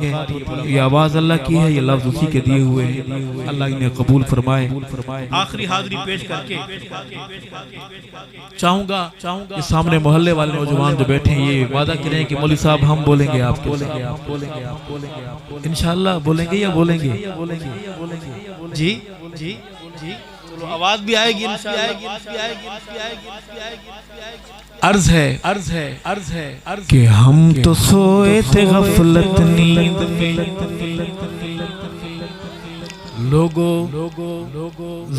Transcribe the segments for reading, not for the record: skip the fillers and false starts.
یہ آواز اللہ کی ہے، یہ لفظ اسی کے دیے ہوئے ہیں، اللہ انہیں قبول فرمائے۔ آخری حاضری پیش کر کے چاہوں گا کہ سامنے محلے والے نوجوان جو بیٹھے ہیں یہ وعدہ کریں کہ مولوی صاحب ہم بولیں گے آپ کے انشاءاللہ بولیں گے یا بولیں گے؟ جی جی جی آواز بھی آئے گی انشاءاللہ۔ عرض ہے کہ ہم تو سوئے تھے غفلت نیند میں، لوگوں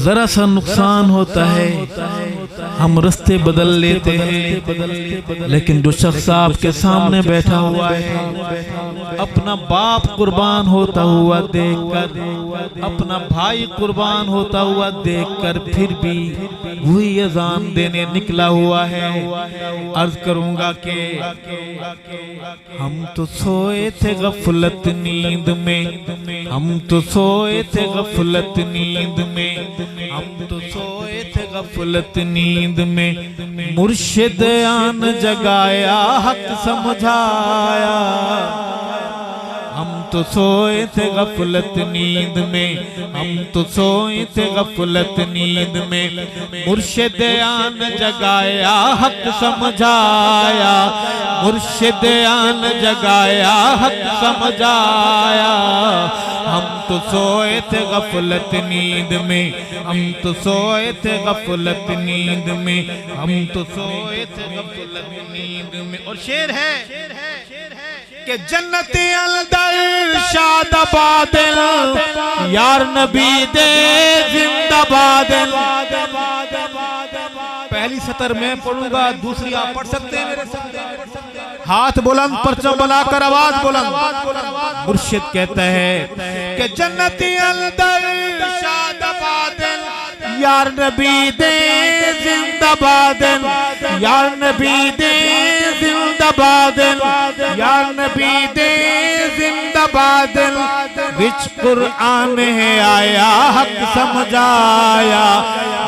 ذرا سا نقصان ہوتا ہے ہم رستے بدل لیتے ہیں، لیکن جو شخص آپ کے سامنے بیٹھا ہوا ہے اپنا باپ قربان ہوتا ہوا دیکھ کر، اپنا بھائی قربان ہوتا ہوا دیکھ کر پھر بھی وہی اذان دینے نکلا ہوا ہے، عرض کروں گا کہ ہم تو سوئے تھے غفلت نیند میں، ہم تو سوئے تھے غفلت نیند میں، ہم تو سوئے تھے غفلت نیند میں، مرشد آن جگایا حق سمجھایا، ہم تو سوئے تھے غفلت نیند میں، ہم تو سوئے تھے غفلت نیند میں، مرشد آن جگایا حق سمجھایا، مرشد آن جگایا حق سمجھایا، ہم تو سوئے تھے غفلت نیند میں، ہم تو سوئے تھے غفلت نیند میں، ہم تو سوئے تھے غفلت نیند میں۔ اور شعر ہے کہ جنت اندر شاد بادل، یار نبی دے زندہ بادل۔ پہلی سطر میں پڑھوں گا، دوسری آپ پڑھ سکتے ہیں میرے ساتھ۔ ہاتھ بلند، پرچم بلا کر آواز بلند۔ مرشد کہتا ہے کہ جنت اندر شاد بادل، یار نبی دے زندہ بادل، یار نبی دے زندہ بادل، یار نبی دے زندہ بادل، وچ قرآن ہے آیا حق سمجھایا،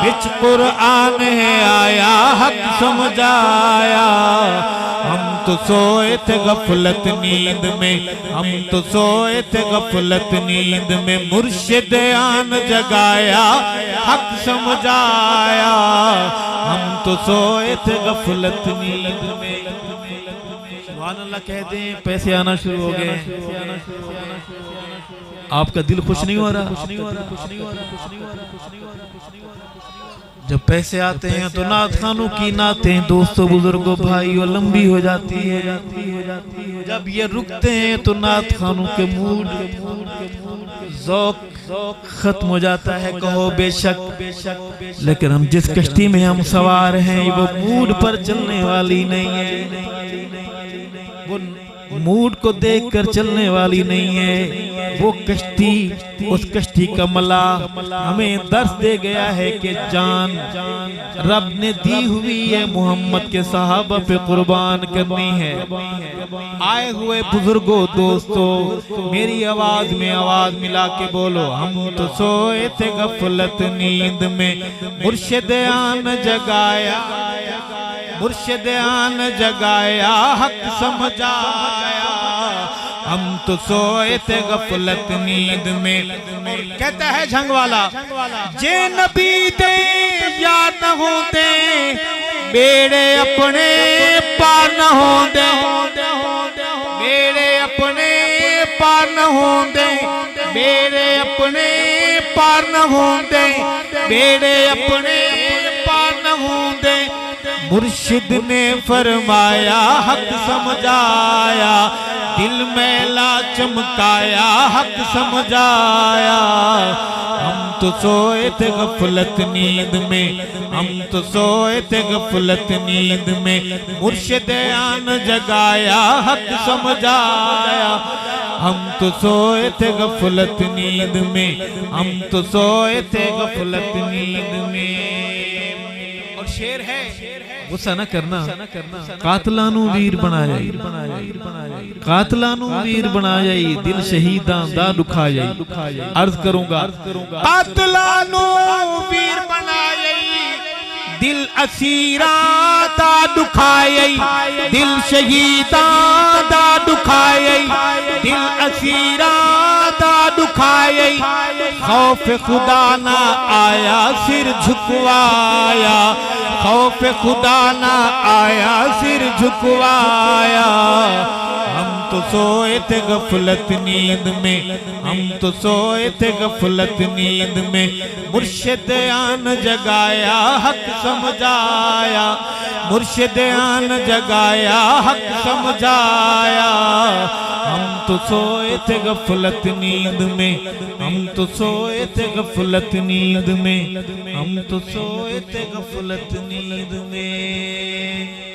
وچ قرآن ہے آیا حق سمجھایا، ہم تو سوئے تھے غفلت نیند میں، ہم تو سوئے تھے غفلت نیند میں، مرشد آن جگایا حق سمجھایا، ہم تو سوئے تھے غفلت نیند میں۔ سبحان اللہ کہہ دیں، پیسے آنا شروع ہو گئے۔ آپ کا دل خوش نہیں ہو رہا؟ جب پیسے آتے ہیں تو نعت خانوں کی نعتیں دوستوں بزرگوں بھائیوں لمبی ہو جاتی ہے، جب یہ رکتے ہیں تو نعت خانوں کے موڈ ذوق ختم ہو جاتا ہے، کہو بے شک، لیکن ہم جس کشتی میں ہم سوار ہیں وہ موڈ پر چلنے والی نہیں ہے، وہ موڈ کو دیکھ کر چلنے والی نہیں ہے، وہ کشتی، اس کشتی کا ملا ہمیں درس دے گیا ہے کہ جان رب نے دی ہوئی ہے، محمد کے صحابہ پہ قربان کرنی ہے۔ آئے ہوئے بزرگوں دوستوں میری آواز میں آواز ملا کے بولو، ہم تو سوئے تھے غفلت نیند میں، مرشد آن جگایا، مرشد آن جگایا حق سمجھایا، ہم تو سوئے تھے غفلت نیند میں۔ کہتا ہے جھنگ والا، جے نبی دے یار نہ ہوندے، بیڑے اپنے پار نہ ہوندے، بیڑے اپنے پار نہ ہوندے، بیڑے اپنے پار نہ ہوندے، بیڑے اپنے پار نہ ہوندے، مرشد نے فرمایا حق سمجھایا، دل میلا چمکایا حق سمجھایا، ہم تو سوئے تھے غفلت نیند میں، ہم تو سوئے تھے غفلت نیند میں، مرشد آن جگایا حق سمجھایا، ہم تو سوئے تھے غفلت نیند میں، ہم تو سوئے تھے غفلت نیند میں۔ اور شعر ہے، غصہ نہ کرنا، قاتلانو ویر بنا جائی، قاتلانو ویر بنا جائی، دل شہیداں دا دکھا جائی۔ عرض کروں گا، قاتلانو ویر بنا جائی، دل اسیراں دا دکھائے دل شہیداں دا دکھائے دل اسیراں دا دکھائے خوف خدا نہ آیا سر جھکوایا خوف خدا نہ آیا سر جھکوایا ہم تو سوئے تھے غفلت نیند میں ہم تو سوئے تھے غفلت نیند میں مرشد آن جگایا حق سمجھایا مرشد آن جگایا حق سمجھایا ہم تو سوئے تھے غفلت نیند میں ہم تو سوئے تھے غفلت نیند میں ہم تو سوئے تھے غفلت نیند میں